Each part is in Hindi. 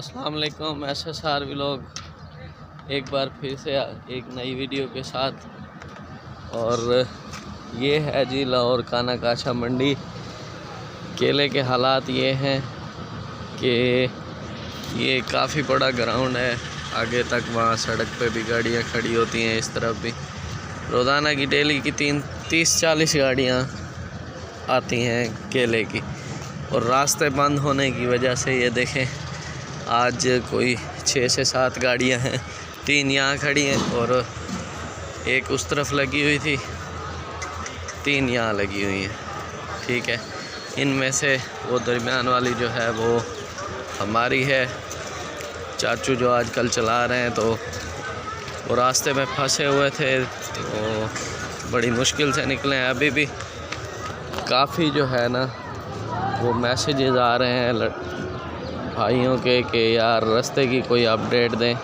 अस्सलाम वालेकुम SSR व्लॉग एक बार फिर से एक नई वीडियो के साथ। और ये है जी लाहौर काना काछा मंडी। केले के हालात ये हैं कि ये काफ़ी बड़ा ग्राउंड है, आगे तक वहाँ सड़क पे भी गाड़ियाँ खड़ी होती हैं, इस तरफ भी रोज़ाना की डेली की 30-40 गाड़ियाँ आती हैं केले की। और रास्ते बंद होने की वजह से ये देखें आज कोई 6 से 7 गाड़ियां हैं, 3 यहाँ खड़ी हैं और एक उस तरफ लगी हुई थी, 3 यहाँ लगी हुई हैं। ठीक है, इनमें से वो दरमियान वाली जो है वो हमारी है। चाचू जो आजकल चला रहे हैं तो वो रास्ते में फंसे हुए थे तो बड़ी मुश्किल से निकले हैं। अभी भी काफ़ी जो है ना वो मैसेजेस आ रहे हैं भाइयों के कि यार रास्ते की कोई अपडेट दें,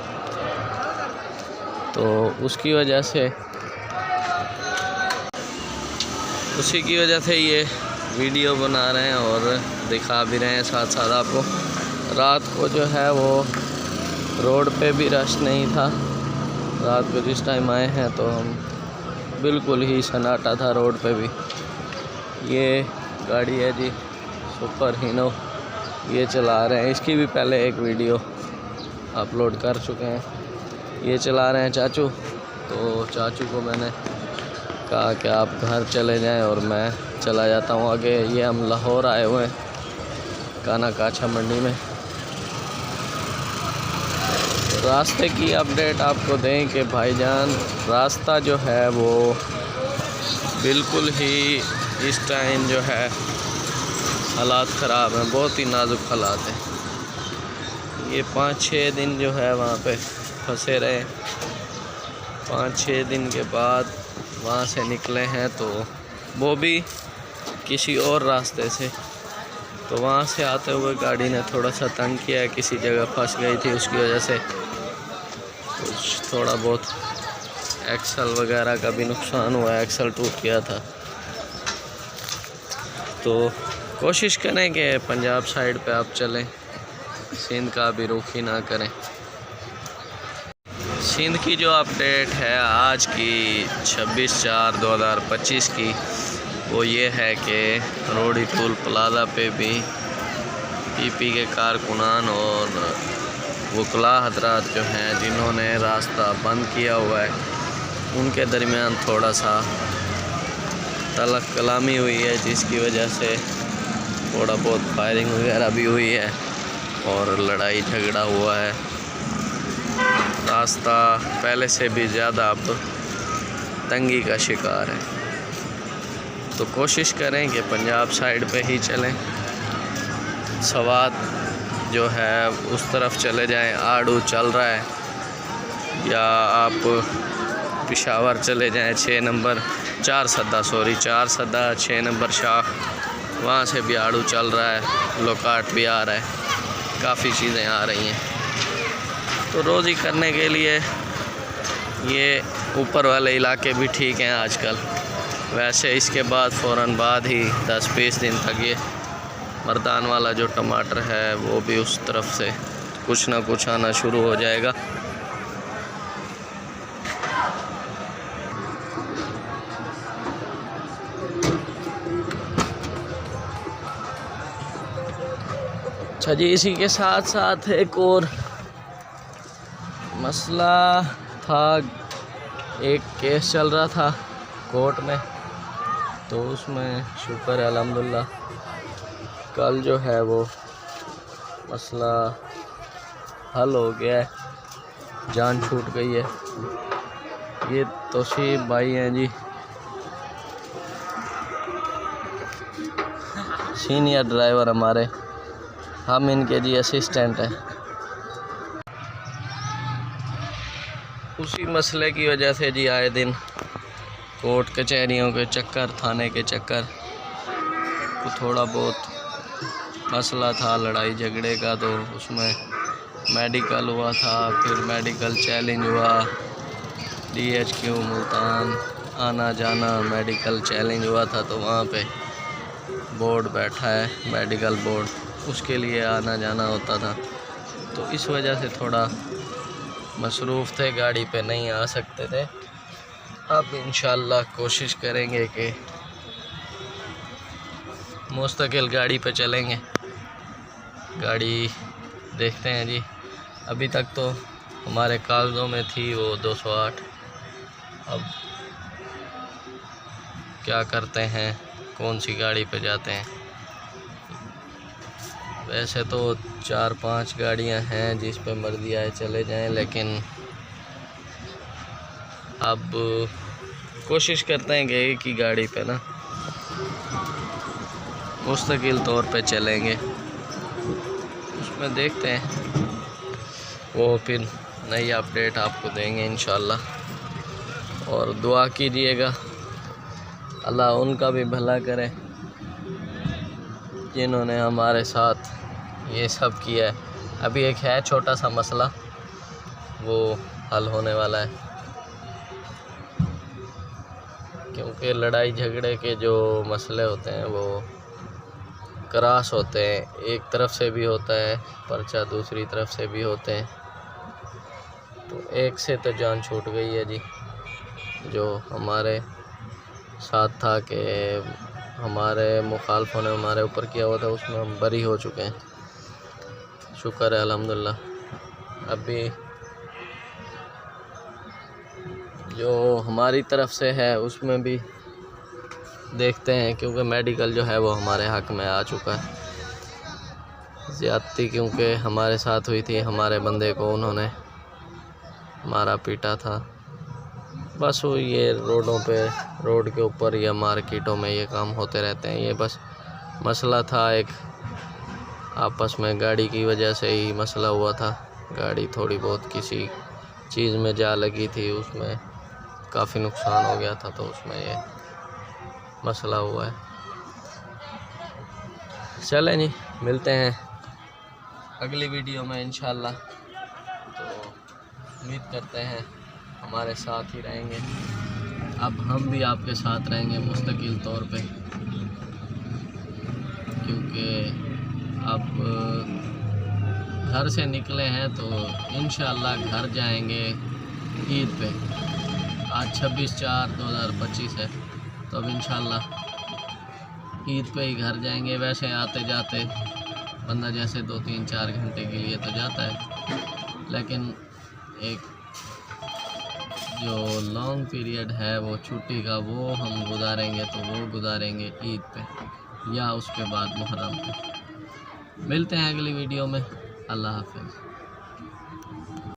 तो उसी की वजह से ये वीडियो बना रहे हैं और दिखा भी रहे हैं साथ साथ आपको। रात को जो है वो रोड पे भी रश नहीं था, रात को जिस टाइम आए हैं तो हम बिल्कुल ही सन्नाटा था रोड पे भी। ये गाड़ी है जी सुपर हीनो, ये चला रहे हैं, इसकी भी पहले एक वीडियो अपलोड कर चुके हैं। ये चला रहे हैं चाचू, तो चाचू को मैंने कहा कि आप घर चले जाएं और मैं चला जाता हूं आगे। ये हम लाहौर आए हुए हैं काना काछा मंडी में। रास्ते की अपडेट आपको दें कि भाईजान रास्ता जो है वो बिल्कुल ही इस टाइम जो है हालात ख़राब हैं, बहुत ही नाजुक हालात हैं। ये 5-6 दिन जो है वहाँ पे फंसे रहे, 5-6 दिन के बाद वहाँ से निकले हैं, तो वो भी किसी और रास्ते से। तो वहाँ से आते हुए गाड़ी ने थोड़ा सा तंग किया, किसी जगह फंस गई थी, उसकी वजह से कुछ थोड़ा बहुत एक्सल वगैरह का भी नुकसान हुआ, एक्सल टूट गया था। तो कोशिश करें कि पंजाब साइड पे आप चलें, सिंध का भी रुख ही ना करें। सिंध की जो अपडेट है आज की 26/4/2025 की, वो ये है कि रोडी टूल प्लाजा पे भी पीपी के कारकुनान और वकला हजरात जो हैं जिन्होंने रास्ता बंद किया हुआ है, उनके दरमियान थोड़ा सा तलक कलामी हुई है, जिसकी वजह से थोड़ा बहुत फायरिंग वगैरह भी हुई है और लड़ाई झगड़ा हुआ है। रास्ता पहले से भी ज़्यादा अब तंगी का शिकार है। तो कोशिश करें कि पंजाब साइड पे ही चलें, सवात जो है उस तरफ चले जाएं, आड़ू चल रहा है, या आप पेशावर चले जाएं 6 नंबर 4 सद्दा 6 नंबर शाह, वहाँ से भी आड़ू चल रहा है, लोकाट भी आ रहा है, काफ़ी चीज़ें आ रही हैं। तो रोज़ी करने के लिए ये ऊपर वाले इलाके भी ठीक हैं आजकल। वैसे इसके बाद फ़ौरन बाद ही 10-20 दिन तक ये मर्दान वाला जो टमाटर है वो भी उस तरफ से कुछ ना कुछ आना शुरू हो जाएगा। अच्छा जी, इसी के साथ साथ एक और मसला था, एक केस चल रहा था कोर्ट में, तो उसमें शुक्र है अल्हम्दुलिल्लाह कल जो है वो मसला हल हो गया है, जान छूट गई है। ये तौसीफ भाई हैं जी, सीनियर ड्राइवर हमारे, हम इनके जी असिस्टेंट हैं। उसी मसले की वजह से जी आए दिन कोर्ट कचहरियों के चक्कर, थाने के चक्कर, तो थोड़ा बहुत मसला था लड़ाई झगड़े का, तो उसमें मेडिकल हुआ था, फिर मेडिकल चैलेंज हुआ, DHQ मुल्तान आना जाना मेडिकल चैलेंज हुआ था, तो वहाँ पे बोर्ड बैठा है मेडिकल बोर्ड, उसके लिए आना जाना होता था। तो इस वजह से थोड़ा मसरूफ़ थे, गाड़ी पे नहीं आ सकते थे। अब इंशाअल्लाह कोशिश करेंगे कि मुस्तकिल गाड़ी पे चलेंगे। गाड़ी देखते हैं जी, अभी तक तो हमारे कागज़ों में थी वो 208। अब क्या करते हैं, कौन सी गाड़ी पे जाते हैं। वैसे तो 4-5 गाड़ियां हैं जिस पे मर्जी आए चले जाएं, लेकिन अब कोशिश करते हैं कि एक ही गाड़ी पे ना मुस्तकिल तौर पे चलेंगे। उसमें देखते हैं, वो फिर नई अपडेट आपको देंगे इंशाअल्लाह। और दुआ कीजिएगा अल्लाह उनका भी भला करे जिन्होंने हमारे साथ ये सब किया है। अभी एक है छोटा सा मसला, वो हल होने वाला है, क्योंकि लड़ाई झगड़े के जो मसले होते हैं वो क्रॉस होते हैं। एक तरफ से भी होता है पर्चा, दूसरी तरफ से भी होते हैं। तो एक से तो जान छूट गई है जी, जो हमारे साथ था कि हमारे मुखालफों ने हमारे ऊपर किया हुआ था, उसमें हम बरी हो चुके हैं, शुक्र है अल्हम्दुलिल्लाह। अभी जो हमारी तरफ से है उसमें भी देखते हैं, क्योंकि मेडिकल जो है वो हमारे हक़ में आ चुका है। ज़्यादती क्योंकि हमारे साथ हुई थी, हमारे बंदे को उन्होंने मारा पीटा था। बस वो ये रोडों पे, रोड के ऊपर या मार्केटों में ये काम होते रहते हैं। ये बस मसला था, एक आपस में गाड़ी की वजह से ही मसला हुआ था। गाड़ी थोड़ी बहुत किसी चीज़ में जा लगी थी, उसमें काफ़ी नुकसान हो गया था, तो उसमें ये मसला हुआ है। चलें जी, मिलते हैं अगली वीडियो में इंशाअल्लाह। तो उम्मीद करते हैं हमारे साथ ही रहेंगे। अब हम भी आपके साथ रहेंगे मुस्तकिल तौर पे, क्योंकि अब घर से निकले हैं तो इंशाअल्लाह घर जाएंगे ईद पे। आज 26/4/2025 है, तो अब इंशाअल्लाह ईद पे ही घर जाएंगे। वैसे आते जाते बंदा जैसे 2-3-4 घंटे के लिए तो जाता है, लेकिन एक जो लॉन्ग पीरियड है वो छुट्टी का, वो हम गुजारेंगे, तो वो गुजारेंगे ईद पे या उसके बाद मुहर्रम पे। मिलते हैं अगली वीडियो में। अल्लाह हाफ़िज़।